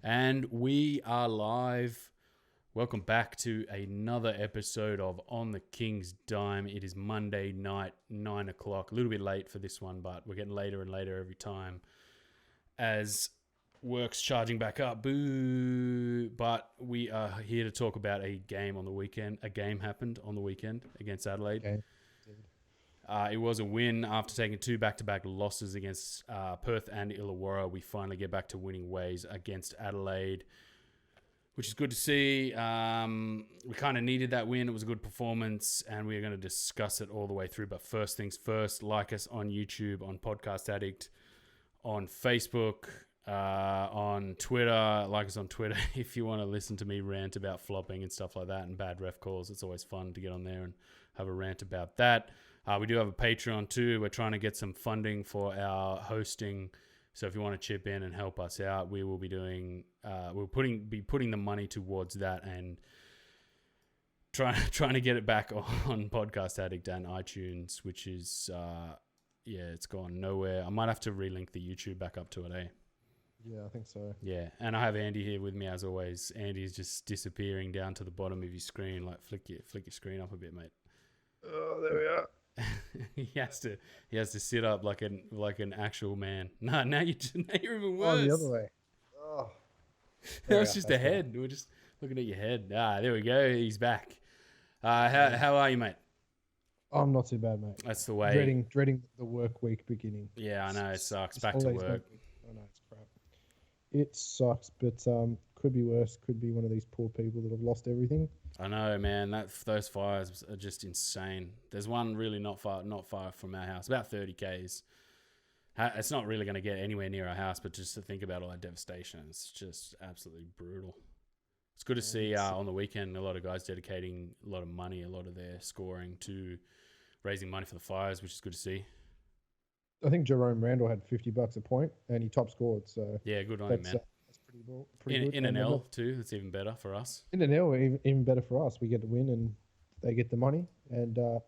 And we are live. Welcome back to another episode of On the King's Dime. It is Monday night, 9 o'clock. A little bit late for this one, but we're getting later and later every time as work's charging back up. Boo! But we are here to talk about a game on the weekend. A game happened on the weekend against Adelaide. Okay. It was a win after taking two back-to-back losses against Perth and Illawarra. We finally get back to winning ways against Adelaide, which is good to see. We kind of needed that win. It was a good performance, and we're going to discuss it all the way through. But first things first, like us on YouTube, on Podcast Addict, on Facebook, on Twitter. Like us on Twitter if you want to listen to me rant about flopping and stuff like that and bad ref calls. It's always fun to get on there and have a rant about that. We do have a Patreon too. We're trying to get some funding for our hosting. So if you want to chip in and help us out, we will be doing. Be putting the money towards that and trying to get it back on Podcast Addict and iTunes, which is it's gone nowhere. I might have to relink the YouTube back up to it, eh? Yeah, I think so. Yeah, and I have Andy here with me as always. Andy's just disappearing down to the bottom of your screen. Like flick your screen up a bit, mate. Oh, there we are. he has to sit up like an actual man. Now you're even worse. Oh, the other way. Oh, that was just a head. We're just looking at your head. There we go. He's back. How are you, mate? I'm not too bad, mate. That's the way. Dreading the work week beginning. Yeah, I know it sucks. Back to work. I know it's crap. It sucks, but could be worse. Could be one of these poor people that have lost everything. I know, man. Those fires are just insane. There's one really not far from our house, about 30 k's. It's not really going to get anywhere near our house, but just to think about all that devastation, it's just absolutely brutal. It's good to see on the weekend a lot of guys dedicating a lot of money, a lot of their scoring to raising money for the fires, which is good to see. I think Jerome Randall had $50 a point, and he top scored. So yeah, good on him, man. That's pretty good. In an L too. That's even better for us. In an L, even better for us. We get the win, and they get the money, and the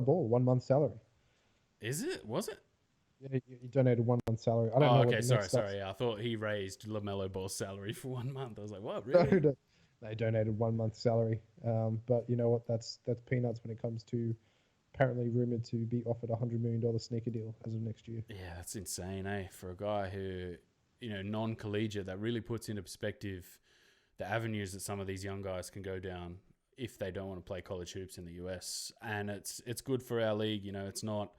ball 1 month's salary. Is it? Was it? Yeah, he donated 1 month's salary. I don't know. Okay, sorry. Yeah, I thought he raised LaMelo Ball's salary for 1 month. I was like, what? Really? No, they donated 1 month's salary. But you know what? That's peanuts when it comes to apparently rumored to be offered $100 million sneaker deal as of next year. Yeah, that's insane, eh? For a guy who, non-collegiate, that really puts into perspective the avenues that some of these young guys can go down if they don't want to play college hoops in the US. And it's good for our league. It's not,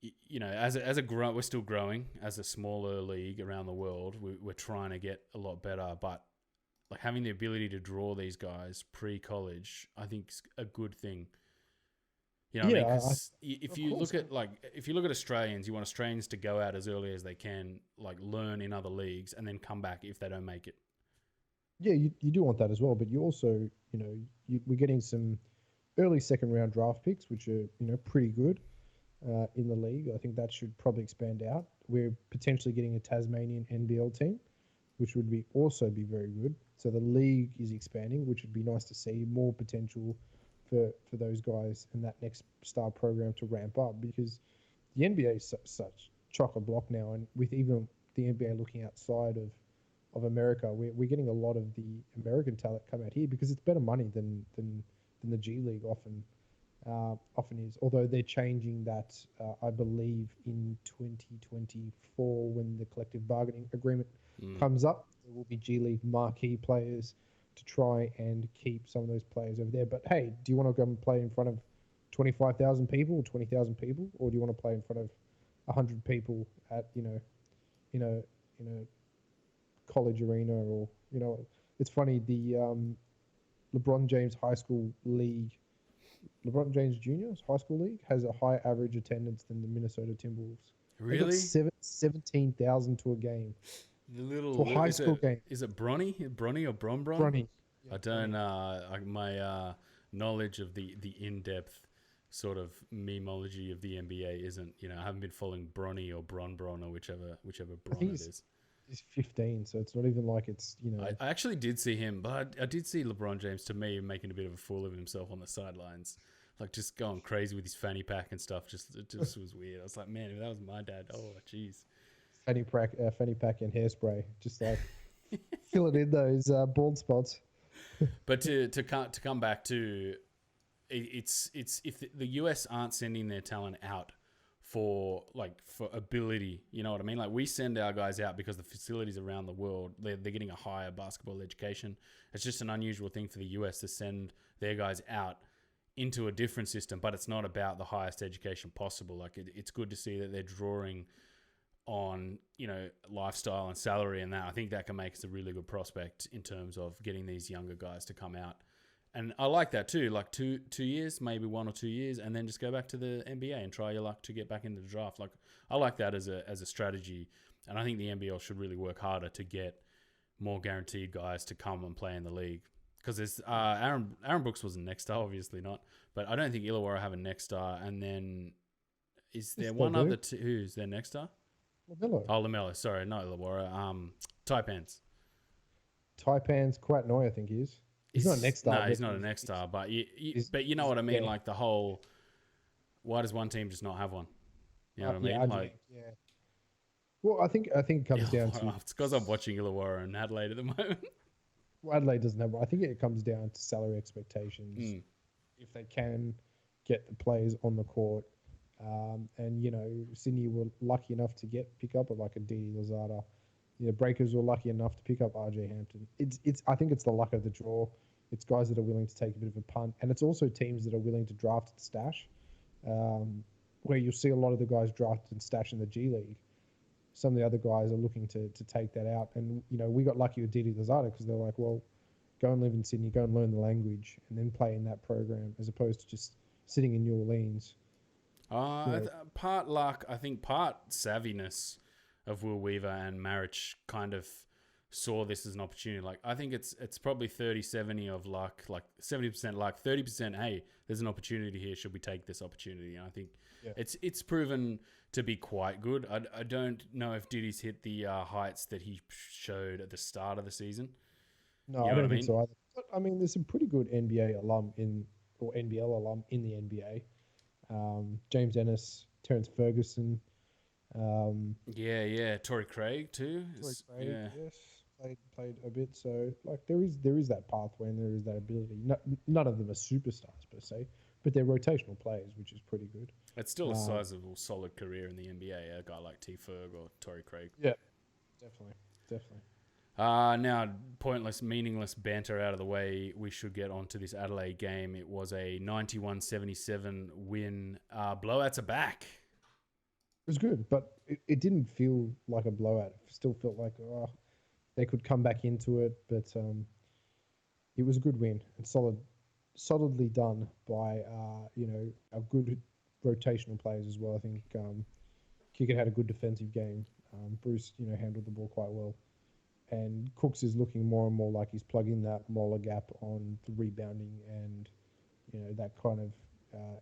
we're still growing as a smaller league around the world. We're trying to get a lot better, but like having the ability to draw these guys pre-college, I think is a good thing. You know what I mean? Because if you look at Australians, you want Australians to go out as early as they can, like learn in other leagues, and then come back if they don't make it. Yeah, you do want that as well, but you also, we're getting some early second round draft picks, which are pretty good in the league. I think that should probably expand out. We're potentially getting a Tasmanian NBL team, which would also be very good. So the league is expanding, which would be nice to see. More potential for those guys and that next star program to ramp up, because the NBA is such chock-a-block now, and with even the NBA looking outside of America, we're getting a lot of the American talent come out here because it's better money than the G League often is. Although they're changing that, I believe in 2024 when the collective bargaining agreement comes up, there will be G League marquee players to try and keep some of those players over there. But hey, do you want to go and play in front of 25,000 people or 20,000 people, or do you want to play in front of 100 people at in a college arena? Or it's funny, the LeBron James high school league, LeBron James Jr.'s high school league has a higher average attendance than the Minnesota Timberwolves. Really? 17,000 to a game. The little high school game. Is it Bronny or Bron? Bronny. Yeah, I don't. My knowledge of the in-depth sort of memeology of the NBA isn't. I haven't been following Bronny or Bron or whichever Bron it is. He's 15, so it's not even like it's I actually did see him, but I did see LeBron James, to me, making a bit of a fool of himself on the sidelines, like just going crazy with his fanny pack and stuff. It just was weird. I was like, man, if that was my dad, oh jeez. Fanny pack and hairspray, just like filling in those bald spots. But to come back to it's if the US aren't sending their talent out for ability, you know what I mean? Like we send our guys out because the facilities around the world they're getting a higher basketball education. It's just an unusual thing for the US to send their guys out into a different system, but it's not about the highest education possible. Like it's good to see that they're drawing on lifestyle and salary and that. I think that can make us a really good prospect in terms of getting these younger guys to come out. And I like that too, like 2 years, maybe 1 or 2 years, and then just go back to the NBA and try your luck to get back into the draft. Like I like that as a strategy, and I think the NBL should really work harder to get more guaranteed guys to come and play in the league. Because there's Aaron Brooks was a next star, obviously not, but I don't think Illawarra have a next star. And then is there one other who's their next star? LaMelo. Oh, LaMelo. Sorry, not Illawarra. Taipans. Taipans, Kawhi, I think he is. He's not a next star. No, he's not a next star. But you know what I mean? Yeah. Like the whole, why does one team just not have one? You know what I mean? Yeah. Well, I think it comes down to... It's because I'm watching Illawarra and Adelaide at the moment. Well, Adelaide doesn't have one. I think it comes down to salary expectations. If they can get the players on the court. And, Sydney were lucky enough to pick up like a Didi Lozada. Breakers were lucky enough to pick up RJ Hampton. I think it's the luck of the draw. It's guys that are willing to take a bit of a punt. And it's also teams that are willing to draft and stash, where you'll see a lot of the guys drafted and stash in the G League. Some of the other guys are looking to take that out. And, we got lucky with Didi Lozada because they're like, well, go and live in Sydney, go and learn the language, and then play in that program as opposed to just sitting in New Orleans. Part luck, I think part savviness of Will Weaver and Marich kind of saw this as an opportunity. Like, I think it's probably 30-70 of luck, like 70% luck, 30%, hey, there's an opportunity here. Should we take this opportunity? And I think it's proven to be quite good. I don't know if Diddy's hit the heights that he showed at the start of the season. No, I don't think so either. But, I mean, there's some pretty good NBA alum or NBL alum in the NBA. James Ennis, Terrence Ferguson. Torrey Craig too. Yes, played a bit. So like there is that pathway and there is that ability. None of them are superstars per se, but they're rotational players, which is pretty good. It's still a sizable, solid career in the NBA. A guy like T. Ferg or Torrey Craig. Yeah, definitely. Now, pointless, meaningless banter out of the way, we should get on to this Adelaide game. It was a 91-77 win. Blowouts are back. It was good, but it didn't feel like a blowout. It still felt like they could come back into it, but it was a good win and solidly done by our good rotational players as well. I think Kickett had a good defensive game. Bruce handled the ball quite well. And Cooks is looking more and more like he's plugging that Moller gap on the rebounding and, that kind of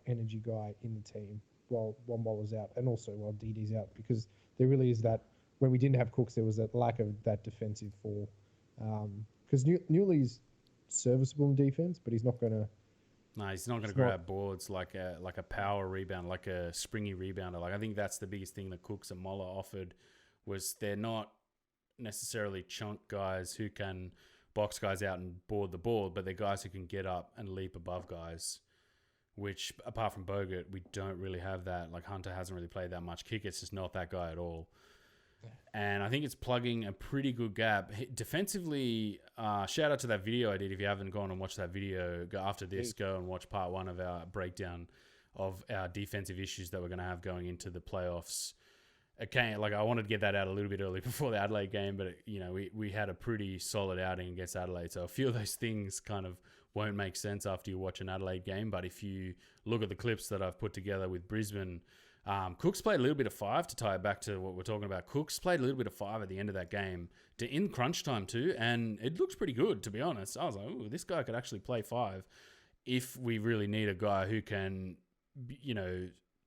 energy guy in the team while Moller's out and also while Didi's out, because there really is that, when we didn't have Cooks, there was that lack of that defensive four. Because Newley's serviceable in defense, but he's not going to... No, he's not going to grab boards like a power rebound, like a springy rebounder. Like I think that's the biggest thing that Cooks and Moller offered, was they're not necessarily chunk guys who can box guys out and board the ball, but they're guys who can get up and leap above guys, which apart from Bogut, we don't really have that. Like Hunter hasn't really played that much. Kickett's just not that guy at all. Yeah. And I think it's plugging a pretty good gap. Defensively, shout out to that video I did. If you haven't gone and watched that video, after this, go and watch part 1 of our breakdown of our defensive issues that we're going to have going into the playoffs. I wanted to get that out a little bit early before the Adelaide game, but we had a pretty solid outing against Adelaide. So a few of those things kind of won't make sense after you watch an Adelaide game. But if you look at the clips that I've put together with Brisbane, Cooks played a little bit of 5 to tie it back to what we're talking about. Cooks played a little bit of 5 at the end of that game in crunch time too, and it looks pretty good, to be honest. I was like, ooh, this guy could actually play 5 if we really need a guy who can,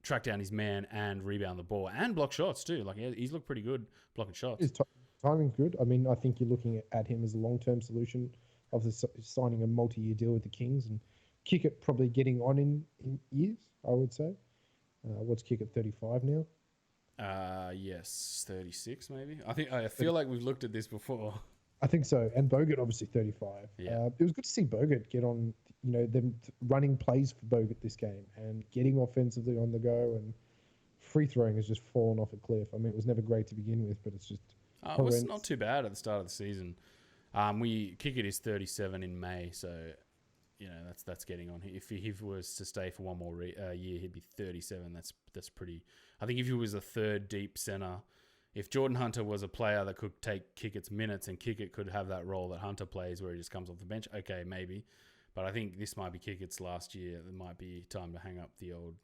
track down his man and rebound the ball and block shots too. Like he's looked pretty good blocking shots. His timing's good. I mean, I think you're looking at him as a long-term solution of signing a multi-year deal with the Kings, and Kickett probably getting on in years, I would say. What's Kickett, 35 now? Yes, 36 maybe. I feel like we've looked at this before. I think so. And Bogut, obviously 35. Yeah. It was good to see Bogut get on, them running plays for Bogut this game and getting offensively on the go, and free throwing has just fallen off a cliff. I mean, it was never great to begin with, but it's just It was not horrendous. too bad at the start of the season. We kick it is 37 in May, so that's getting on. If he was to stay for one more year, he'd be 37. That's pretty. I think if he was a third deep center, if Jordan Hunter was a player that could take Kickett's minutes and Kickett could have that role that Hunter plays where he just comes off the bench, okay, maybe. But I think this might be Kickett's last year. It might be time to hang up the old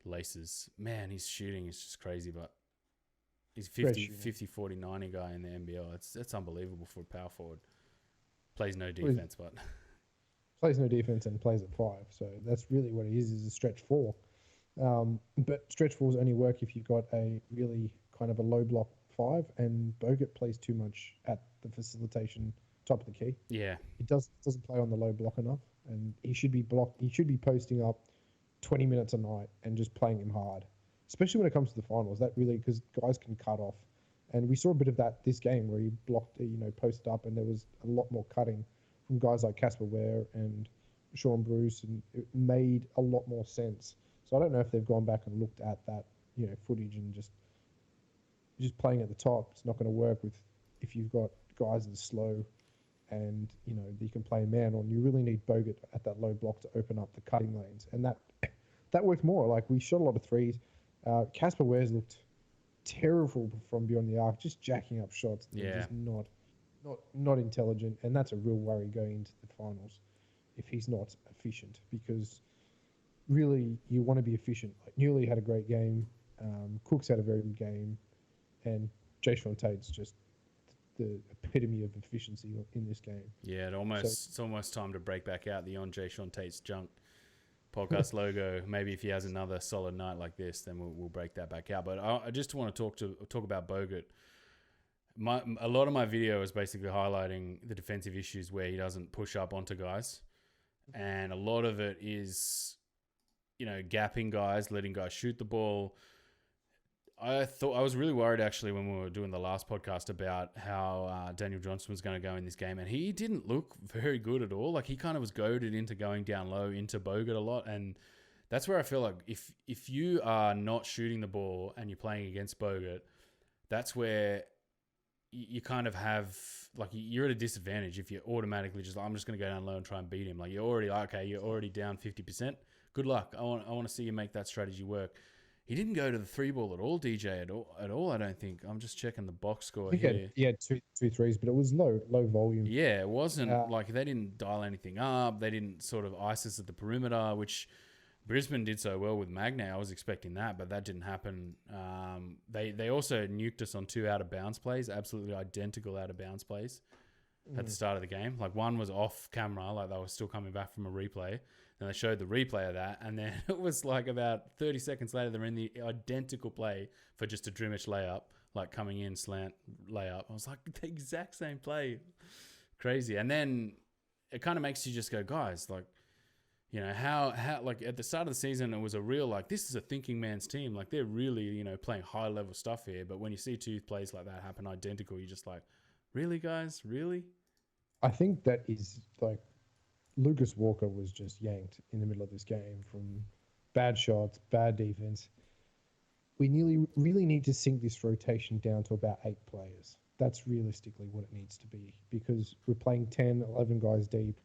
laces. Man, his shooting is just crazy, but he's 50, 40, 90 guy in the NBL. That's unbelievable for a power forward. Plays no defense, but Plays no defense and plays at 5. So that's really what he is a stretch 4. But stretch 4s only work if you've got a really kind of a low block 5, and Bogut plays too much at the facilitation top of the key. yeah, He doesn't play on the low block enough, and he should be blocked. He should be posting up 20 minutes a night and just playing him hard, especially when it comes to the finals. That really, because guys can cut off, and we saw a bit of that this game where he blocked, posted up, and there was a lot more cutting from guys like Casper Ware and Sean Bruce, and it made a lot more sense. So I don't know if they've gone back and looked at that, footage and just playing at the top. It's not going to work if you've got guys that are slow and you can play man on. You really need Bogut at that low block to open up the cutting lanes, and that worked more. Like, we shot a lot of threes. Casper Ware's looked terrible from beyond the arc, just jacking up shots. Yeah. Just not intelligent, and that's a real worry going into the finals if he's not efficient, because really you want to be efficient. Like, Newley had a great game, Cooks had a very good game, and Jae'Sean Tate's just the epitome of efficiency in this game. Yeah, it's almost time to break back out the on Jae'Sean Tate's junk podcast logo. Maybe if he has another solid night like this, then we'll break that back out. But I just want to talk about Bogut. A lot of my video is basically highlighting the defensive issues where he doesn't push up onto guys, and a lot of it is, gapping guys, letting guys shoot the ball. I was really worried actually when we were doing the last podcast about how Daniel Johnson was going to go in this game, and he didn't look very good at all. Like, he kind of was goaded into going down low into Bogut a lot, and that's where I feel like if you are not shooting the ball and you're playing against Bogut, that's where you kind of have, like, you're at a disadvantage if you're automatically just like, I'm just going to go down low and try and beat him. Like, you're already down 50%. Good luck. I want to see you make that strategy work. He didn't go to the 3 ball at all, DJ, at all. I don't think. I'm just checking the box score here. He had two threes, but it was low volume. Yeah, it wasn't like they didn't dial anything up. They didn't sort of ice us at the perimeter, which Brisbane did so well with Magnay. I was expecting that, but that didn't happen. They also nuked us on 2 out of bounds plays, absolutely identical out of bounds plays at the start of the game. Like, one was off camera, like they were still coming back from a replay. And they showed the replay of that, and then it was like about 30 seconds later, they're in the identical play for just a Drimmich layup, like coming in slant layup. I was like, the exact same play. Crazy. And then it kind of makes you just go, guys, like, how like at the start of the season, it was a real, like, this is a thinking man's team. Like, they're really, playing high level stuff here. But when you see 2 plays like that happen identical, you're just like, really, guys? Really? I think that is like, Lucas Walker was just yanked in the middle of this game from bad shots, bad defense. We really need to sink this rotation down to about 8 players. That's realistically what it needs to be, because we're playing 10, 11 guys deep.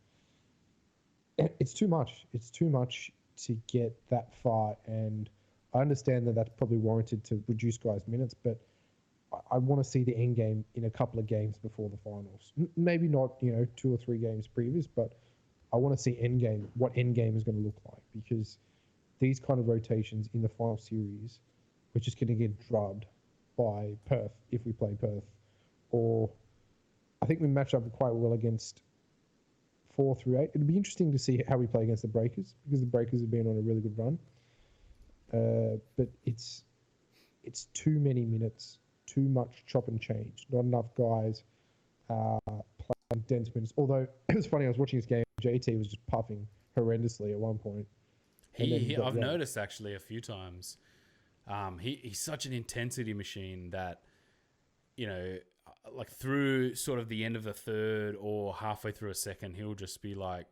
It's too much. It's too much to get that far, and I understand that that's probably warranted to reduce guys' minutes, but I want to see the end game in a couple of games before the finals. Maybe not, 2 or 3 games previous, but I want to see what end game is going to look like, because these kind of rotations in the final series, we're just going to get drubbed by Perth if we play Perth. Or I think we match up quite well against 4 through 8. It'd be interesting to see how we play against the Breakers, because the Breakers have been on a really good run. But it's too many minutes, too much chop and change, not enough guys playing dense minutes. Although it was funny, I was watching this game, JT was just puffing horrendously at one point. I've noticed actually a few times. He's such an intensity machine that, like through sort of the end of the third or halfway through a second, he'll just be like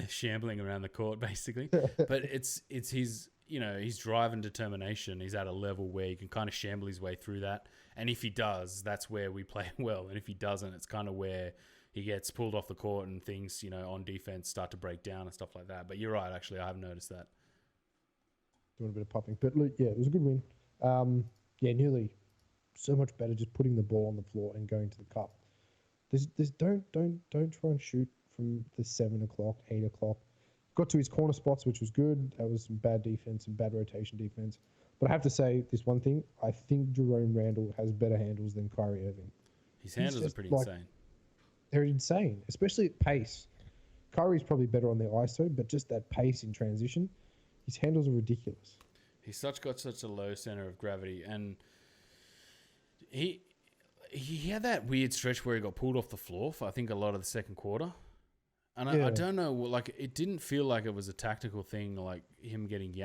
shambling around the court basically. But it's his, you know, his drive and determination. He's at a level where he can kind of shamble his way through that. And if he does, that's where we play well. And if he doesn't, it's kind of where he gets pulled off the court and things, you know, on defense start to break down and stuff like that. But you're right, actually, I have noticed that. Doing a bit of popping. But look, yeah, it was a good win. Nearly so much better just putting the ball on the floor and going to the cup. There's don't try and shoot from the 7 o'clock, 8 o'clock. Got to his corner spots, which was good. That was some bad defense and bad rotation defense. But I have to say this one thing. I think Jerome Randall has better handles than Kyrie Irving. His handles are pretty insane. They're insane, especially at pace. Kyrie's probably better on the ISO, but just that pace in transition, his handles are ridiculous. He's got such a low center of gravity, and he had that weird stretch where he got pulled off the floor for I think a lot of the second quarter. And I don't know, like it didn't feel like it was a tactical thing, like him getting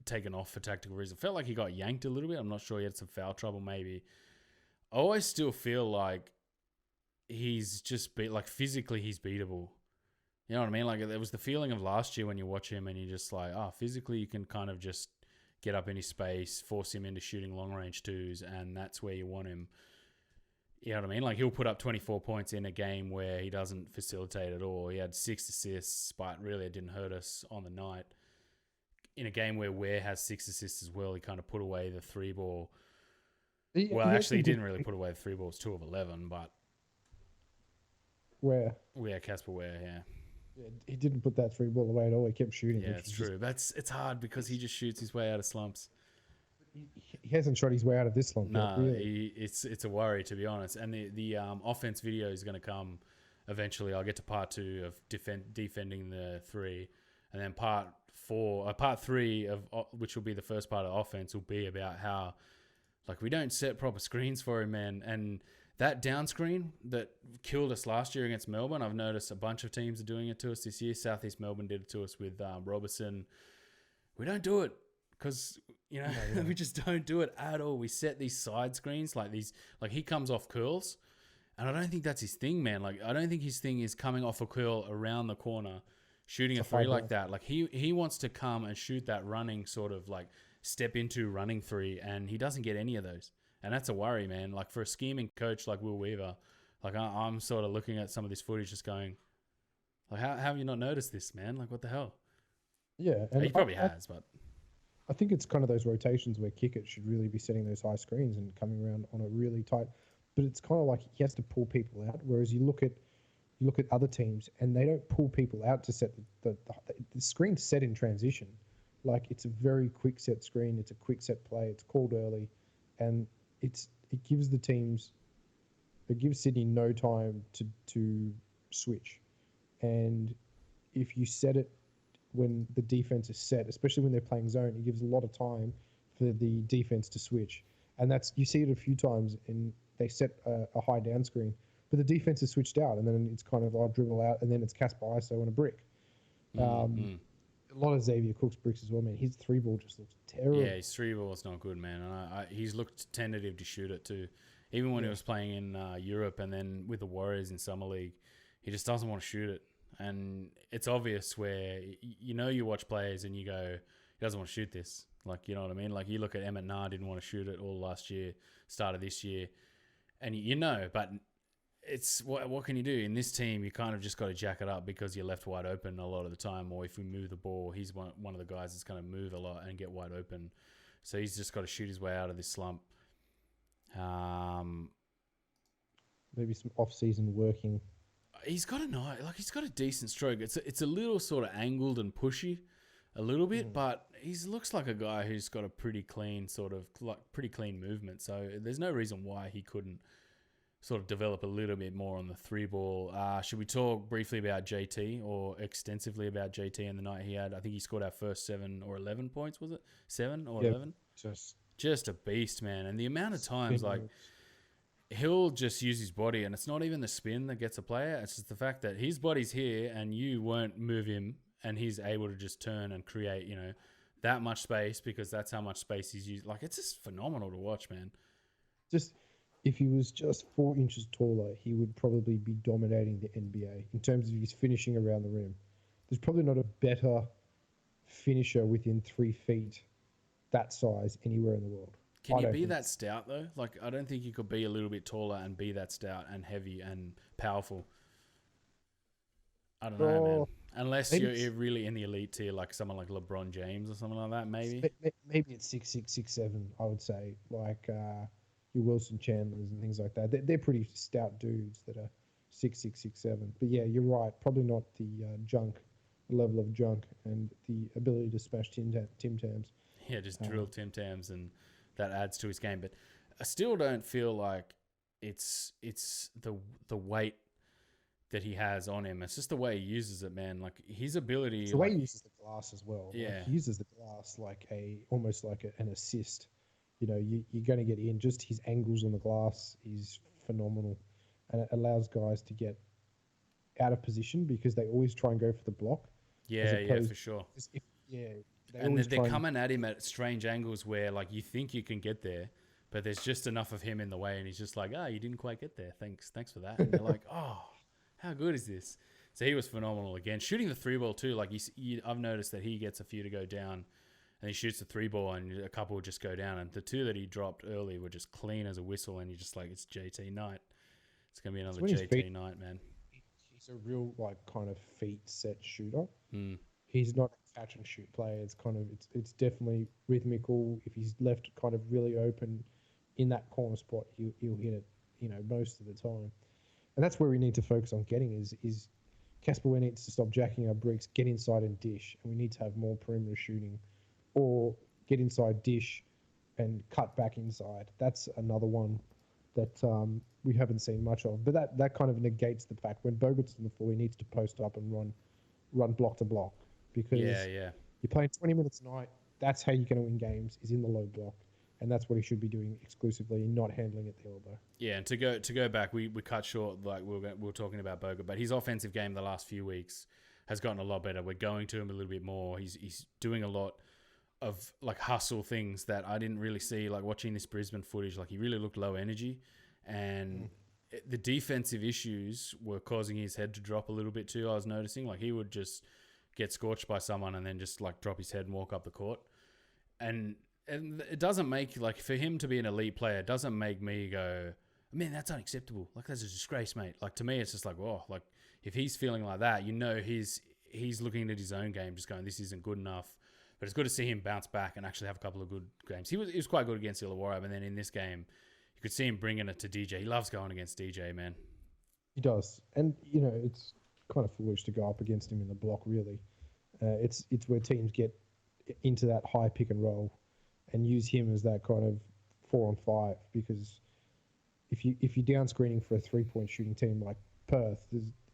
taken off for tactical reasons. It felt like he got yanked a little bit. I'm not sure he had some foul trouble maybe. I always still feel like he's just physically he's beatable. You know what I mean? Like there was the feeling of last year when you watch him and you're just like, physically you can kind of just get up in his space, force him into shooting long range twos, and that's where you want him. You know what I mean? Like he'll put up 24 points in a game where he doesn't facilitate at all. He had 6 assists, but really it didn't hurt us on the night. In a game where Ware has 6 assists as well, he kind of put away the 3 ball. He didn't really put away the 3 balls, 2 of 11, but Where? Yeah, Casper Ware, yeah. Yeah, he didn't put that 3 ball away at all. He kept shooting. Yeah, it's true. It's hard because he just shoots his way out of slumps. He hasn't shot his way out of this slump. No, really. it's a worry, to be honest. And the offense video is going to come eventually. I'll get to part 2 of defending the 3, and then part 3 of which will be the first part of offense will be about how we don't set proper screens for him, man. And that down screen that killed us last year against Melbourne, I've noticed a bunch of teams are doing it to us this year. Southeast Melbourne did it to us with Robertson. We don't do it because, we just don't do it at all. We set these side screens like he comes off curls, and I don't think that's his thing, man. Like, I don't think his thing is coming off a curl around the corner, shooting a 3 like that. Like, he wants to come and shoot that running sort of step into running 3, and he doesn't get any of those. And that's a worry, man. Like, for a scheming coach like Will Weaver, I'm sort of looking at some of this footage just going, how have you not noticed this, man? Like, what the hell? Yeah. And he probably has, but I think it's kind of those rotations where Kickett should really be setting those high screens and coming around on a really tight, but it's kind of like he has to pull people out. Whereas you look at other teams and they don't pull people out to set the screen's set in transition. Like, it's a very quick set screen. It's a quick set play. It's called early, and it gives Sydney no time to switch. And if you set it when the defense is set, especially when they're playing zone, it gives a lot of time for the defense to switch. And you see it a few times, and they set a high down screen, but the defense is switched out, and then it's kind of dribble out, and then it's Casper ISO and a brick. A lot of Xavier Cook's bricks as well, man. His 3 ball just looks terrible. Yeah, his 3 ball is not good, man. And he's looked tentative to shoot it too. Even when he was playing in Europe and then with the Warriors in Summer League, he just doesn't want to shoot it. And it's obvious where, you watch players and you go, he doesn't want to shoot this. Like, you know what I mean? Like, you look at Emmett Nah, didn't want to shoot it all last year, start of this year. And but it's what can you do? In this team, you kind of just got to jack it up because you're left wide open a lot of the time. Or if we move the ball, he's one of the guys that's going to move a lot and get wide open. So he's just got to shoot his way out of this slump. Maybe some off-season working. He's got a decent stroke. It's a little sort of angled and pushy, a little bit, but he looks like a guy who's got a pretty clean pretty clean movement. So there's no reason why he couldn't sort of develop a little bit more on the 3 ball. Should we talk briefly about JT or extensively about JT and the night he had? I think he scored our first 7 or 11 points, was it? 7 or 11? Just a beast, man. And the amount of times, he'll just use his body, and it's not even the spin that gets a player. It's just the fact that his body's here and you won't move him, and he's able to just turn and create, that much space because that's how much space he's used. Like, it's just phenomenal to watch, man. if he was just 4 inches taller, he would probably be dominating the NBA in terms of his finishing around the rim. There's probably not a better finisher within 3 feet that size anywhere in the world. Can I you don't be think that stout though? Like, I don't think you could be a little bit taller and be that stout and heavy and powerful. I don't know, man. so. Unless Maybe you're it's, really in the elite tier, like someone like LeBron James or something like that, maybe. maybe it's 6'6", 6'7", I would say. Like your Wilson Chandlers and things like that. They're pretty stout dudes that are 6'6", 6'7". But yeah, you're right. Probably not the junk level of junk and the ability to smash Tim Tams. Yeah, just drill Um, Tim Tams, and that adds to his game. But I still don't feel like it's the weight that he has on him. It's just the way he uses it, man. Like his it's ability, the way like he uses the glass as well. Like yeah, he uses the glass like almost like an assist. You're going to get in. Just his angles on the glass is phenomenal, and it allows guys to get out of position because they always try and go for the block, as yeah, opposed for sure. as if yeah they And always they're try and coming at him at strange angles where like you think you can get there, but there's just enough of him in the way, and he's just like, "Ah, you didn't quite get there. Thanks for that." And you're like, "Oh, how good is this?" So he was phenomenal again, shooting the three ball too. Like I've noticed that he gets a few to go down, and he shoots the three ball, and a couple just go down. And the two that he dropped early were just clean as a whistle, and you're just like, "It's JT night. It's gonna be it's another when his JT feet. night, man." He's a real like kind of feet set shooter. Mm. He's not a catch and shoot player. It's definitely rhythmical. If he's left kind of really open in that corner spot, he'll hit it. Most of the time, and that's where we need to focus on getting is Casper needs to stop jacking our bricks, get inside and dish, and we need to have more perimeter shooting, or get inside dish and cut back inside. That's another one that we haven't seen much of. But that kind of negates the fact when Bogut's on the floor, he needs to post up and run block to block Yeah, because yeah. you're playing 20 minutes a night. That's how you're going to win games, is in the low block. And that's what he should be doing exclusively, and not handling at the elbow. Yeah, and to go back, we cut short like we were talking about Bogut, but his offensive game the last few weeks has gotten a lot better. We're going to him a little bit more. He's doing a lot of like hustle things that I didn't really see. Like watching this Brisbane footage, like he really looked low energy, and the defensive issues were causing his head to drop a little bit too. I was noticing like he would just get scorched by someone and then just like drop his head and walk up the court, and it doesn't make like for him to be an elite player, it doesn't make me go, man, that's unacceptable. Like that's a disgrace, mate. Like to me, it's just like, whoa, like if he's feeling like that, he's looking at his own game, just going, this isn't good enough. But it's good to see him bounce back and actually have a couple of good games. He was quite good against Illawarra, but then in this game, you could see him bringing it to DJ. He loves going against DJ, man. He does. And, it's kind of foolish to go up against him in the block, really. It's where teams get into that high pick and roll and use him as that kind of 4-on-5, because if you're down screening for a 3-point shooting team like Perth,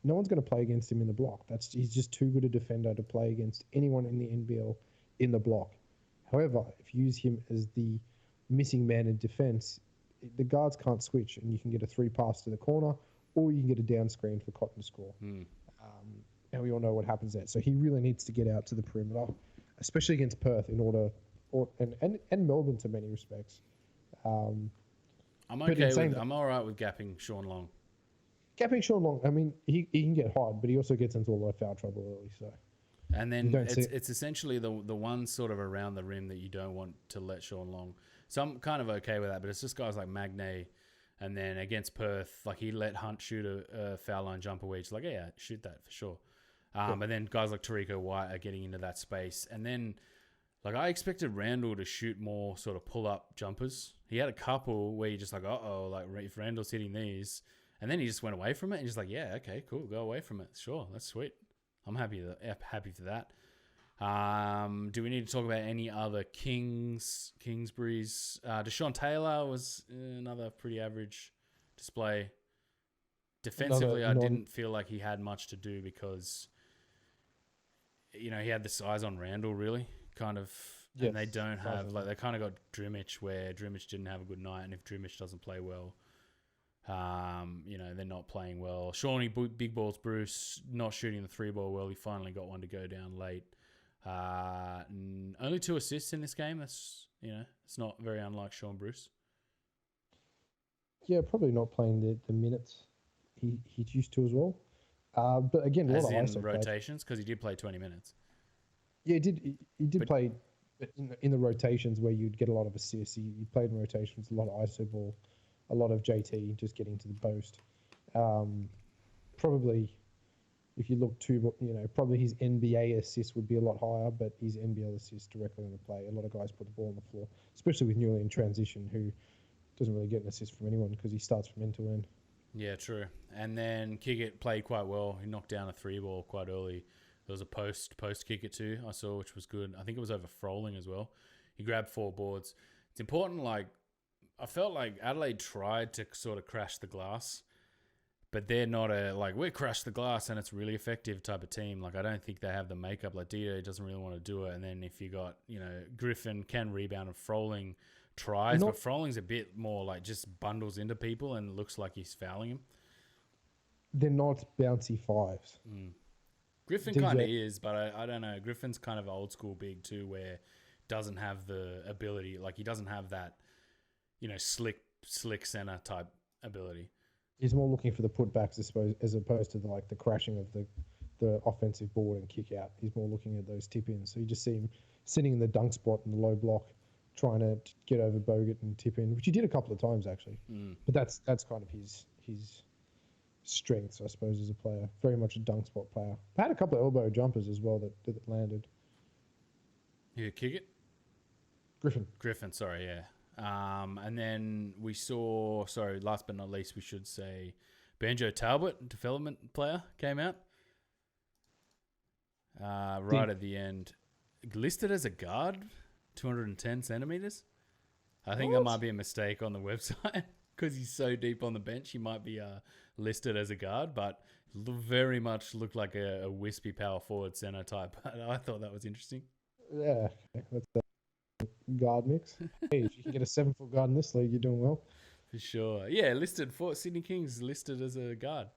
no one's going to play against him in the block. He's just too good a defender to play against anyone in the NBL in the block. However, if you use him as the missing man in defense, the guards can't switch, and you can get a 3 pass to the corner, or you can get a down screen for Cotton to score. And we all know what happens there. So he really needs to get out to the perimeter, especially against Perth, and Melbourne to many respects. I'm all right with gapping Sean Long. Gapping Sean Long, I mean, he can get hard, but he also gets into a lot of foul trouble early. So, and then it's essentially the one sort of around the rim that you don't want to let Sean Long. So I'm kind of okay with that, but it's just guys like Magnay, and then against Perth, like he let Hunt shoot a foul line jumper where he's like, yeah, shoot that for sure. And then guys like Tariq White are getting into that space, and then like I expected Randall to shoot more sort of pull up jumpers. He had a couple where you're just like, like if Randall's hitting these. And then he just went away from it and just like, yeah, okay, cool, go away from it. Sure, that's sweet. I'm happy for that. Do we need to talk about any other Kingsbury's? Deshaun Taylor was another pretty average display. Defensively, I didn't feel like he had much to do because, he had the size on Randall, really, kind of. Yes, and they don't have, like, they kind of got Drimmich, where Drimmich didn't have a good night. And if Drimmich doesn't play well, they're not playing well. Shawnee Big Balls Bruce not shooting the 3-ball well. He finally got one to go down late. Only 2 assists in this game. That's it's not very unlike Sean Bruce. Yeah, probably not playing the minutes he's used to as well. But again, a lot As of in ISO players. rotations, because he did play 20 minutes. Yeah, he did But play in the rotations where you'd get a lot of assists. He played in rotations, a lot of ISO ball, a lot of JT just getting to the post. Um, Probably, if you look to, probably his NBA assists would be a lot higher, but his NBL assists directly on the play. A lot of guys put the ball on the floor, especially with Newley in transition, who doesn't really get an assist from anyone because he starts from end to end. yeah, true. And then Kickett played quite well. He knocked down a 3-ball quite early. There was a post kick it too, I saw, which was good. I think it was over Froling as well. He grabbed 4 boards. It's important, like, I felt like Adelaide tried to sort of crash the glass, but they're not we crash the glass and it's really effective type of team. Like, I don't think they have the makeup. Like, Dito doesn't really want to do it. And then if you got, Griffin can rebound and Froling tries, but Froling's a bit more like just bundles into people and looks like he's fouling him. They're not bouncy fives. Griffin DJ kind of is, but I don't know. Griffin's kind of old school big too, where doesn't have the ability. Like, he doesn't have that, slick center type ability. He's more looking for the putbacks, I suppose, as opposed to the crashing of the offensive board and kick out. He's more looking at those tip ins. So you just see him sitting in the dunk spot in the low block, trying to get over Bogut and tip in, which he did a couple of times actually. But that's kind of his strengths, I suppose, as a player. Very much a dunk spot player. Had a couple of elbow jumpers as well that landed. You kick it? Griffin, sorry, yeah. And then we saw, last but not least, we should say Banjo Talbot, development player, came out. Right at the end. Listed as a guard, 210 centimeters. I think that might be a mistake on the website because he's so deep on the bench. He might be listed as a guard, but very much looked like a wispy power forward center type. I thought that was interesting. Yeah, that's a guard mix. Hey, if you can get a 7-foot guard in this league, you're doing well. For sure. Yeah, listed for Sydney Kings, listed as a guard.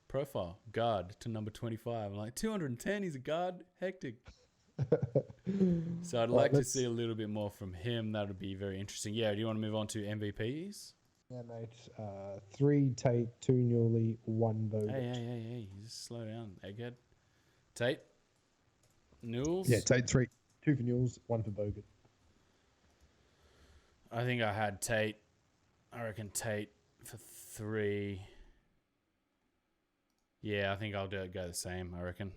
Profile, guard to number 25. I'm like, 210, he's a guard? Hectic. So I'd like to see a little bit more from him. That would be very interesting. Yeah, do you want to move on to MVPs? Yeah, mate. 3 Tate, 2 Newley, 1 Bogut. Hey. Just slow down, egghead. Tate? Newells? Yeah, Tate 3. 2 for Newells, 1 for Bogut. I think I had Tate. I reckon Tate for 3. Yeah, I think I'll go the same, I reckon.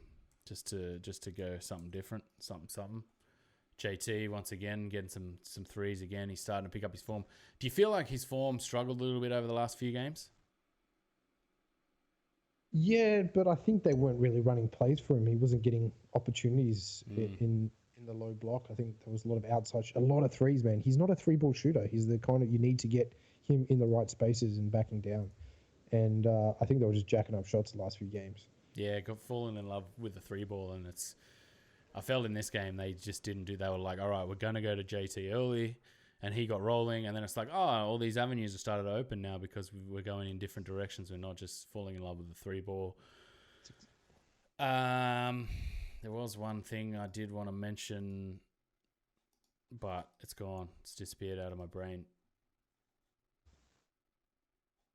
Just to go something different, something. JT once again getting some threes again. He's starting to pick up his form. Do you feel like his form struggled a little bit over the last few games? Yeah, but I think they weren't really running plays for him. He wasn't getting opportunities in the low block. I think there was a lot of outside, a lot of threes, man. He's not a 3-ball shooter. He's the kind of, you need to get him in the right spaces and backing down. And I think they were just jacking up shots the last few games. Yeah, got fallen in love with the 3-ball, and I felt in this game they just didn't do. They were like, all right, we're going to go to JT early, and he got rolling, and then it's like, oh, all these avenues have started to open now because we're going in different directions. We're not just falling in love with the 3-ball. There was one thing I did want to mention, but it's gone. It's disappeared out of my brain.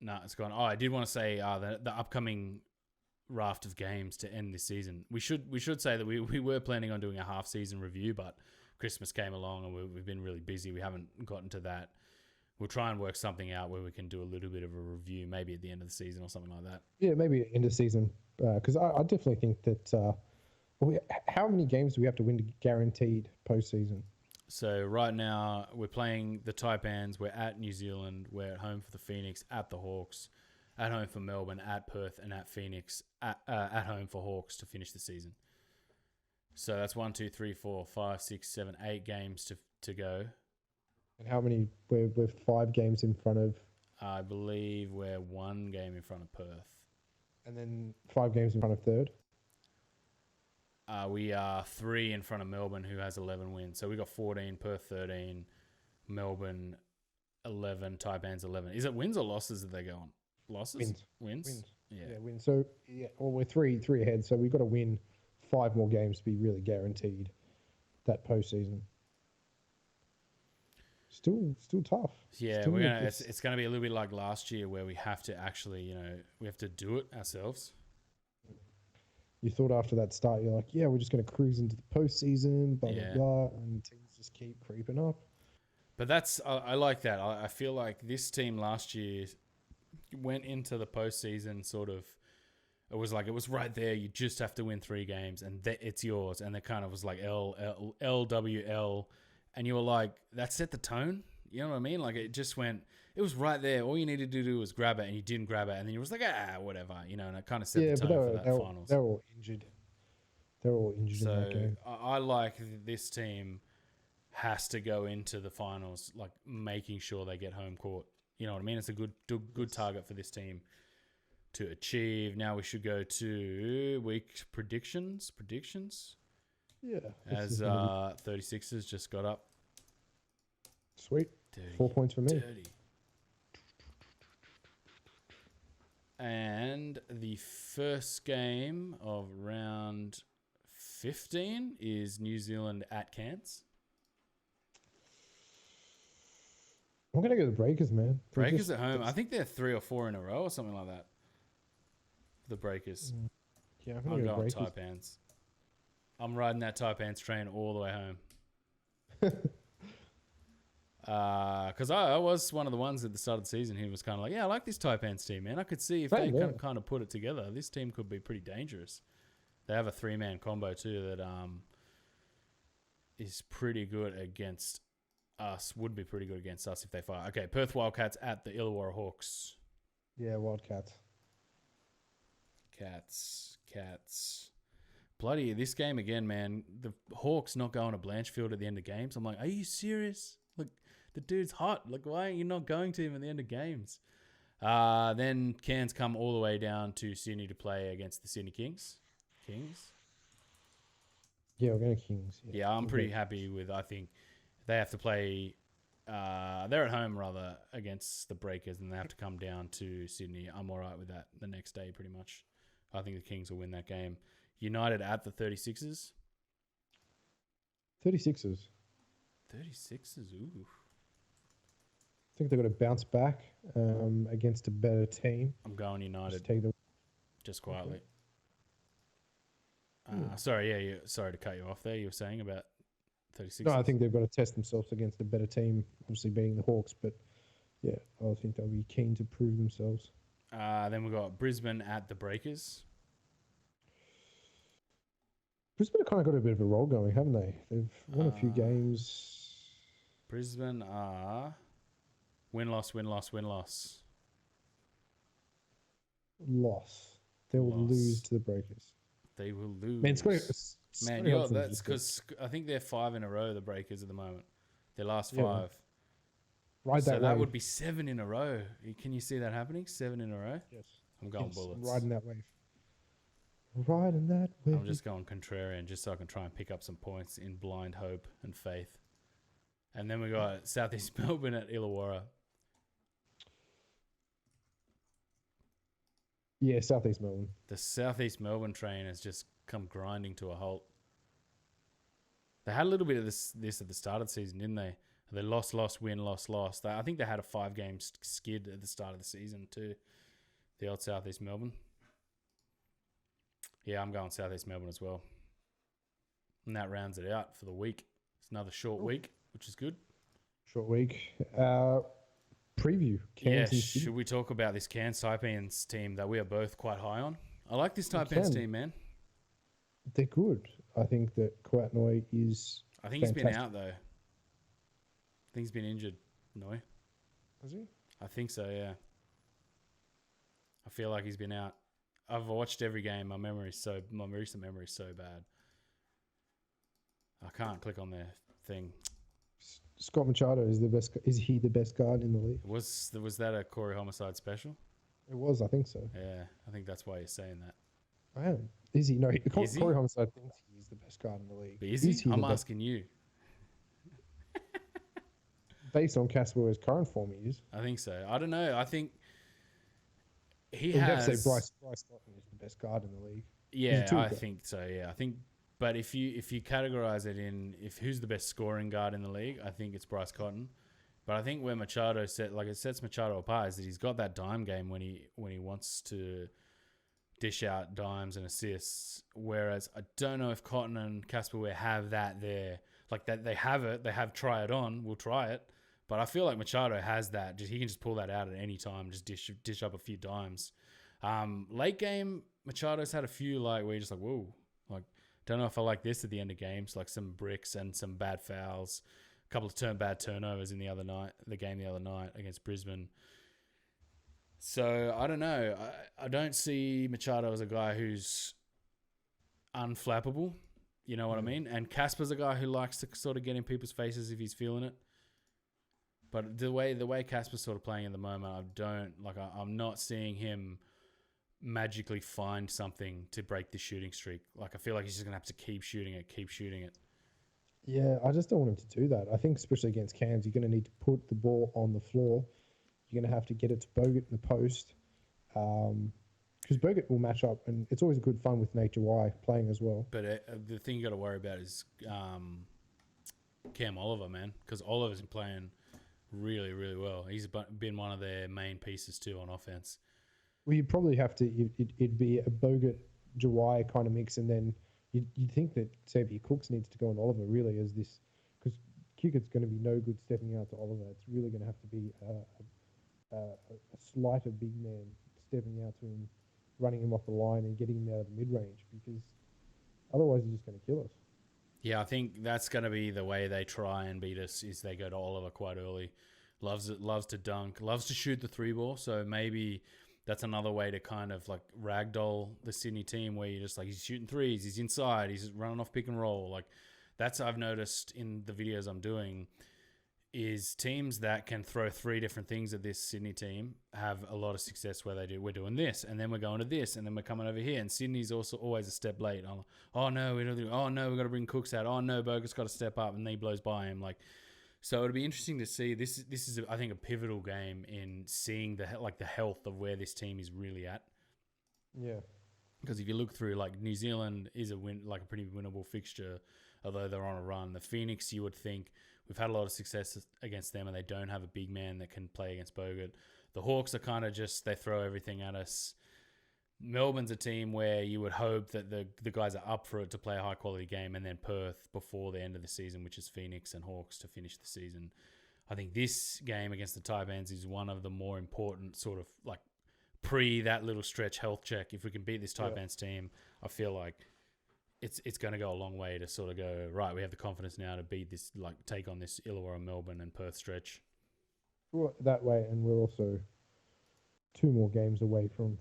No, it's gone. Oh, I did want to say the upcoming raft of games to end this season. We should say that we were planning on doing a half-season review, but Christmas came along and we've been really busy. We haven't gotten to that. We'll try and work something out where we can do a little bit of a review, maybe at the end of the season or something like that. Yeah, maybe end of season, because I definitely think that how many games do we have to win to guaranteed postseason? So right now we're playing the Taipans. We're at New Zealand. We're at home for the Phoenix, at the Hawks, at home for Melbourne, at Perth, and at Phoenix, at home for Hawks to finish the season. So that's 1, 2, 3, 4, 5, 6, 7, 8 games to go. And how many? We're 5 games in front of. I believe we're 1 game in front of Perth. And then 5 games in front of third. We are 3 in front of Melbourne, who has 11 wins. So we got 14, Perth 13, Melbourne 11, Taipans 11. Is it wins or losses that they go on? Losses? Wins? Yeah, wins. So well, we're 3 ahead. So we've got to win 5 more games to be really guaranteed that postseason. still tough. Yeah, Still it's gonna be a little bit like last year where we have to actually, we have to do it ourselves. You thought after that start, you're like, yeah, we're just going to cruise into the postseason, blah, Yeah. blah, blah, and teams just keep creeping up. But I like that. I feel like this team last year went into the postseason sort of. It was right there. You just have to win 3 games, and it's yours. And it kind of was like LWL, and you were like, that set the tone. You know what I mean? Like it just went. It was right there. All you needed to do was grab it, and you didn't grab it, and then you was like, whatever, and it kind of set the tone for that finals. They're all injured. They're all injured in that game. I like this team has to go into the finals like making sure they get home court. You know what I mean? It's a good target for this team to achieve. Now we should go to week predictions. Yeah. As 36ers just got up. Sweet. 4 points for me. Dirty. And the first game of round 15 is New Zealand at Cairns. I'm going to go the Breakers, man. Breakers at home. I think they're 3 or 4 in a row or something like that. The Breakers. Yeah, I'm going Taipans. I'm riding that Taipans train all the way home. Because I was one of the ones at the start of the season who was kind of like, yeah, I like this Taipans team, man. I could see if they kind of put it together, this team could be pretty dangerous. They have a 3-man combo too that is pretty good against us. Would be pretty good against us if they fight. Okay, Perth Wildcats at the Illawarra Hawks. Yeah, Wildcats. Cats. Bloody, this game again, man. The Hawks not going to Blanchfield at the end of games. I'm like, are you serious? Look, the dude's hot. Like, why are you not going to him at the end of games? Then Cairns come all the way down to Sydney to play against the Sydney Kings. Yeah, we're going to Kings. Yeah, I'm pretty happy with, I think they have to play, they're at home rather against the Breakers and they have to come down to Sydney. I'm all right with that the next day pretty much. I think the Kings will win that game. United at the 36ers. 36ers. 36ers, ooh. I think they're going to bounce back against a better team. I'm going United. Just quietly. Okay. Sorry to cut you off there. You were saying about 36ers? No, I think they've got to test themselves against a better team, obviously being the Hawks. But, yeah, I think they'll be keen to prove themselves. Then we've got Brisbane at the Breakers. Brisbane have kind of got a bit of a roll going, haven't they? They've won a few games. Brisbane are win-loss. Loss. They will lose to the Breakers. They will lose. Man, that's because I think they're 5 in a row, the Breakers at the moment. Their last 5. Ride that that wave. would be 7 in a row. Can you see that happening? 7 in a row? Yes. I'm going Bullets. Riding that wave. Riding that wave. I'm just going contrarian just so I can try and pick up some points in blind hope and faith. And then we got Southeast Melbourne at Illawarra. Yeah, Southeast Melbourne. The Southeast Melbourne train has just come grinding to a halt. They had a little bit of this at the start of the season, didn't they? They lost, win, lost. I think they had a 5-game skid at the start of the season too. The old Southeast Melbourne. Yeah, I'm going Southeast Melbourne as well. And that rounds it out for the week. It's another short week, which is good. Short week. Preview. Cairns should we talk about this Cairns Taipans team that we are both quite high on? I like this Taipans team, man. They're good. I think that Kouatnoi is I think fantastic. He's been out, though. I think he's been injured, Noi. Has he? I think so, yeah. I feel like he's been out. I've watched every game. My recent memory is so bad. I can't click on their thing. Scott Machado is the best. Is he the best guard in the league? Was that a Corey Homicide special? It was, I think so. Yeah, I think that's why you're saying that. I am. Is he? No, Corey Homicide thinks he is the best guard in the league. But is he? I'm asking you. Based on Casper's current form, he is. I think so. I don't know. I think he You'd has. have to say Bryce Cotton is the best guard in the league. Yeah, I think so. Yeah, I think. But if you categorize it in who's the best scoring guard in the league, I think it's Bryce Cotton. But I think where Machado it sets Machado apart is that he's got that dime game when he wants to dish out dimes and assists. Whereas I don't know if Cotton and Casper Ware have that there. Like that they have it. They have try it on. We'll try it. But I feel like Machado has that. He can just pull that out at any time. Just dish up a few dimes. Late game, Machado's had a few where you're just like, whoa. Don't know if I like this at the end of games. Like some bricks and some bad fouls. A couple of bad turnovers in the other night against Brisbane. So I don't know. I don't see Machado as a guy who's unflappable. You know what I mean? And Casper's a guy who likes to sort of get in people's faces if he's feeling it. But the way Casper's sort of playing at the moment, I'm not seeing him magically find something to break the shooting streak. I feel like he's just gonna have to keep shooting it. Yeah, I just don't want him to do that. I think especially against Cairns, you're going to need to put the ball on the floor. You're going to have to get it to Bogut in the post. Because Bogut will match up, and it's always good fun with Nature Y playing as well. But the thing you got to worry about is Cam Oliver, man, because Oliver's been playing really, really well. He's been one of their main pieces too on offense. Well, you'd probably have to. It'd be a Bogut Jawai kind of mix, and then you'd think that Xavier Cooks needs to go on Oliver really as this, because Kickett's going to be no good stepping out to Oliver. It's really going to have to be a slighter big man stepping out to him, running him off the line and getting him out of the mid-range, because otherwise he's just going to kill us. Yeah, I think that's going to be the way they try and beat us, is they go to Oliver quite early. Loves to dunk, loves to shoot the three ball, so maybe that's another way to kind of ragdoll the Sydney team, where you're just he's shooting threes, he's inside, he's running off pick and roll. That's I've noticed in the videos I'm doing, is teams that can throw three different things at this Sydney team have a lot of success where we're doing this, and then we're going to this, and then we're coming over here. And Sydney's also always a step late. Oh no, we've got to bring Cooks out. Oh no, Bogut's got to step up, and then he blows by him. So it'll be interesting to see. This is I think a pivotal game in seeing the health of where this team is really at. Yeah. Because if you look through, New Zealand is a pretty winnable fixture, although they're on a run. The Phoenix, you would think, we've had a lot of success against them, and they don't have a big man that can play against Bogut. The Hawks are kind of just, they throw everything at us. Melbourne's a team where you would hope that the guys are up for it to play a high-quality game, and then Perth before the end of the season, which is Phoenix and Hawks to finish the season. I think this game against the Taibans is one of the more important sort of pre that little stretch health check. If we can beat this Taibans team, I feel like it's going to go a long way to sort of go, right, we have the confidence now to beat this, take on this Illawarra, Melbourne and Perth stretch. Well, that way, and we're also 3 more games away from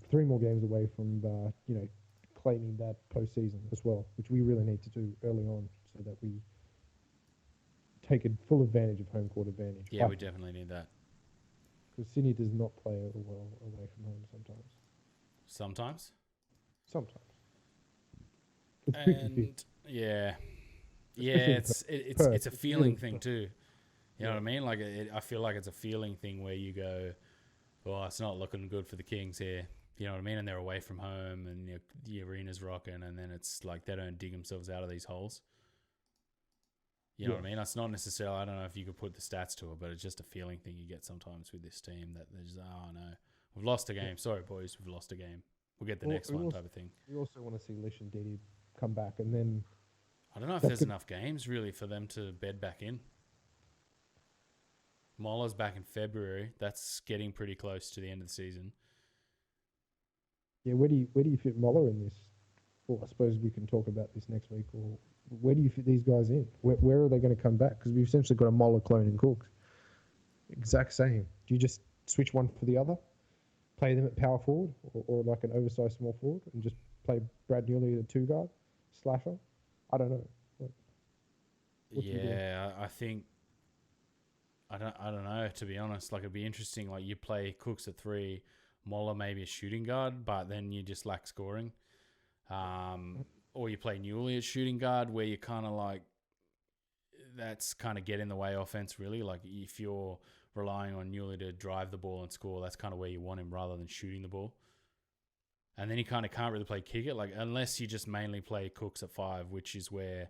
claiming that postseason as well, which we really need to do early on so that we take a full advantage of home court advantage. Yeah, we definitely need that. Because Sydney does not play well away from home sometimes. Sometimes. It's 50-50. Yeah, it's a feeling thing too. You know what I mean? I feel like it's a feeling thing where you go, oh, it's not looking good for the Kings here. You know what I mean? And they're away from home, and the arena's rocking, and then it's they don't dig themselves out of these holes. You know what I mean? It's not necessarily, I don't know if you could put the stats to it, but it's just a feeling thing you get sometimes with this team that there's, oh no, we've lost a game. Sorry, boys, we've lost a game. We'll get the next one type of thing. We also want to see Lish and Didi come back, and then I don't know if there's enough games really for them to bed back in. Moller's back in February. That's getting pretty close to the end of the season. Yeah, where do you fit Moller in this? Well, I suppose we can talk about this next week. Or where do you fit these guys in? Where are they going to come back? Because we've essentially got a Moller clone in Cooks. Exact same. Do you just switch one for the other? Play them at power forward or like an oversized small forward and just play Brad Newley at 2-guard? Slasher? I don't know. I think... I don't know, to be honest. It'd be interesting. You play Cooks at 3, Moller maybe a shooting guard, but then you just lack scoring. Or you play Newley at shooting guard, where you kind of that's kind of get in the way offense, really. If you're relying on Newley to drive the ball and score, that's kind of where you want him rather than shooting the ball. And then you kind of can't really play kick it, unless you just mainly play Cooks at 5, which is where,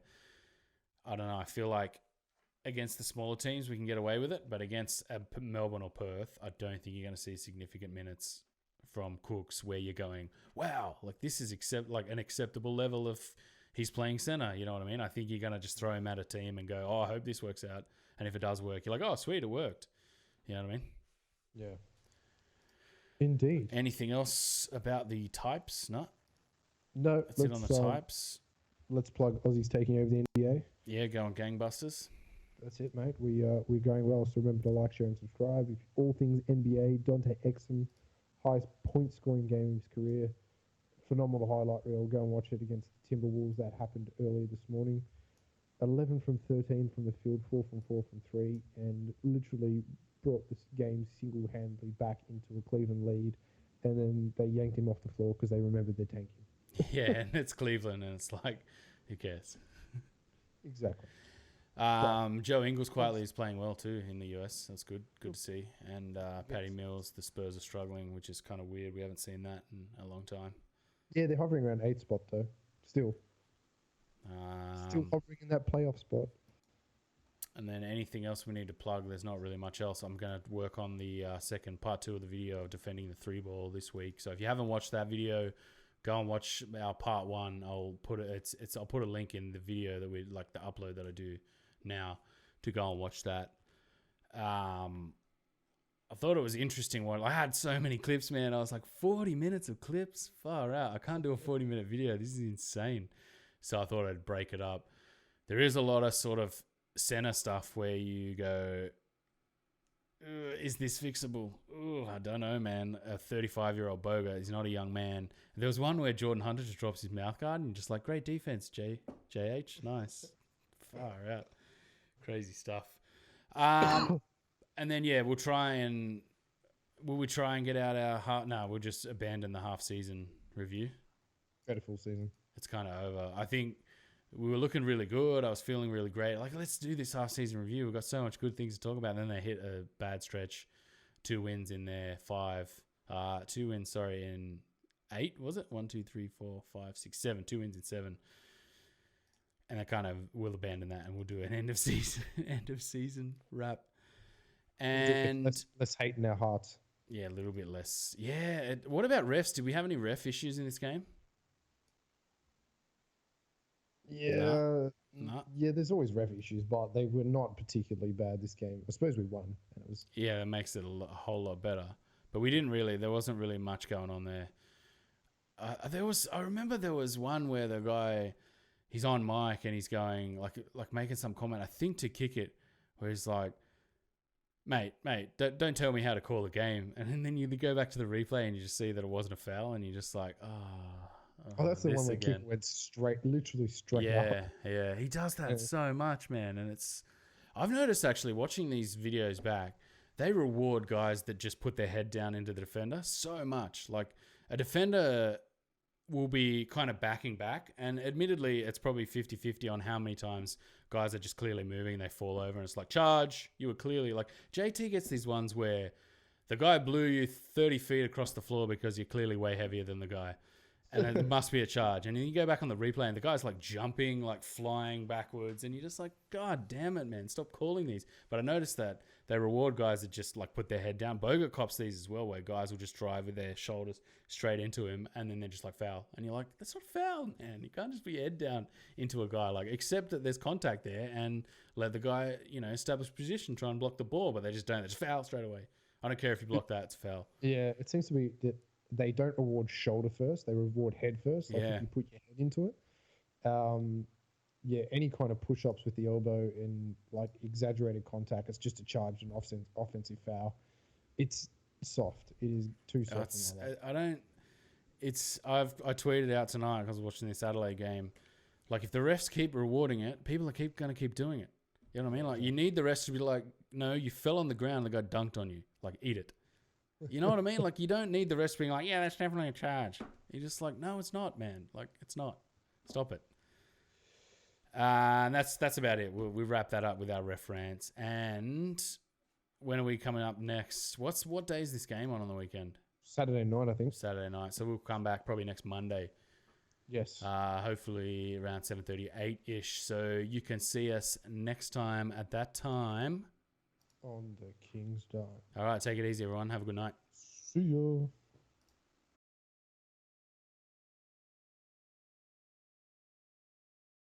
I don't know, I feel like against the smaller teams, we can get away with it. But against Melbourne or Perth, I don't think you're going to see significant minutes from Cooks where you're going, wow, like this is an acceptable level of he's playing centre. You know what I mean? I think you're going to just throw him at a team and go, oh, I hope this works out. And if it does work, you're like, oh, sweet, it worked. You know what I mean? Yeah. Indeed. Anything else about the types? No? No. That's it on the types. Let's plug Aussies taking over the NBA. Yeah, going gangbusters. That's it, mate. We're going well. So remember to like, share, and subscribe. If all things NBA, Dante Exum, highest point scoring game of his career. Phenomenal highlight reel. Go and watch it against the Timberwolves. That happened earlier this morning. 11 from 13 from the field, 4 from 4 from 3, and literally brought this game single-handedly back into a Cleveland lead. And then they yanked him off the floor because they remembered they're tanking. Yeah, and it's Cleveland, and it's like, who cares? Exactly. Joe Ingles quietly is playing well too in the US. That's good. Good to see. And Patty Mills, the Spurs are struggling, which is kind of weird. We haven't seen that in a long time. Yeah, they're hovering around 8th spot though. Still hovering in that playoff spot. And then anything else we need to plug? There's not really much else. I'm going to work on the second part 2 of the video of defending the 3-ball this week. So if you haven't watched that video, go and watch our part 1. I'll put I'll put a link in the video that we like the upload that I do now to go and watch that. I thought it was an interesting one. I had so many clips, man. I was like, 40 minutes of clips? Far out. I can't do a 40-minute video. This is insane. So I thought I'd break it up. There is a lot of sort of center stuff where you go, is this fixable? I don't know, man. A 35-year-old Bogut, he's not a young man. There was one where Jordan Hunter just drops his mouth guard and just like, great defense, JH. Nice. Far out. Crazy stuff. And then, yeah, will we try and get out our half? No, we'll just abandon the half-season review. Better full season. It's kind of over. I think we were looking really good. I was feeling really great. Like, let's do this half-season review. We've got so much good things to talk about. And then they hit a bad stretch. 2 wins in there. 2 wins, in 8, was it? 1, 2, 3, 4, 5, 6, 7. 2 wins in 7. And I kind of will abandon that and we'll do an end of season wrap. And less hate in our hearts. Yeah, a little bit less. Yeah. What about refs? Did we have any ref issues in this game? Yeah. No. Yeah, there's always ref issues, but they were not particularly bad this game. I suppose we won. And it was. Yeah, it makes it a whole lot better. But there wasn't really much going on there. I remember there was one where the guy, he's on mic and he's going like making some comment, I think to kick it, where he's like, mate, don't tell me how to call a game. And then you go back to the replay and you just see that it wasn't a foul and you're just like, oh, that's the one where kick went literally straight up. Yeah. He does that so much, man. And I've noticed actually watching these videos back, they reward guys that just put their head down into the defender so much. Like a defender will be kind of backing back. And admittedly, it's probably 50-50 on how many times guys are just clearly moving and they fall over and it's like, charge. You were clearly like, JT gets these ones where the guy blew you 30 feet across the floor because you're clearly way heavier than the guy. And it must be a charge. And then you go back on the replay and the guy's like jumping, like flying backwards. And you're just like, God damn it, man. Stop calling these. But I noticed that they reward guys that just like put their head down. Bogut cops these as well, where guys will just drive with their shoulders straight into him. And then they're just like foul. And you're like, that's not foul, man. You can't just put your head down into a guy. Like, accept that there's contact there and let the guy, establish position, try and block the ball. But they just don't. They just foul straight away. I don't care if you block that. It's a foul. Yeah, it seems to be that they don't reward shoulder first. They reward head first. Like if you put your head into it. Any kind of push-ups with the elbow and like exaggerated contact, it's just a charge and offensive foul. It's soft. It is too soft. I tweeted out tonight because I was watching this Adelaide game. Like if the refs keep rewarding it, people are going to keep doing it. You know what I mean? Like you need the refs to be like, no, you fell on the ground, the guy dunked on you. Like eat it. You know what I mean? Like, you don't need the rest being like, yeah, that's definitely a charge. You're just like, no, it's not, man. Like, it's not. Stop it. And that's about it. We wrap that up with our reference. And when are we coming up next? What day is this game on the weekend? Saturday night, I think. Saturday night. So we'll come back probably next Monday Yes. Hopefully around 7:38-ish. So you can see us next time at that time. On the King's Dome. All right, take it easy, everyone. Have a good night. See ya.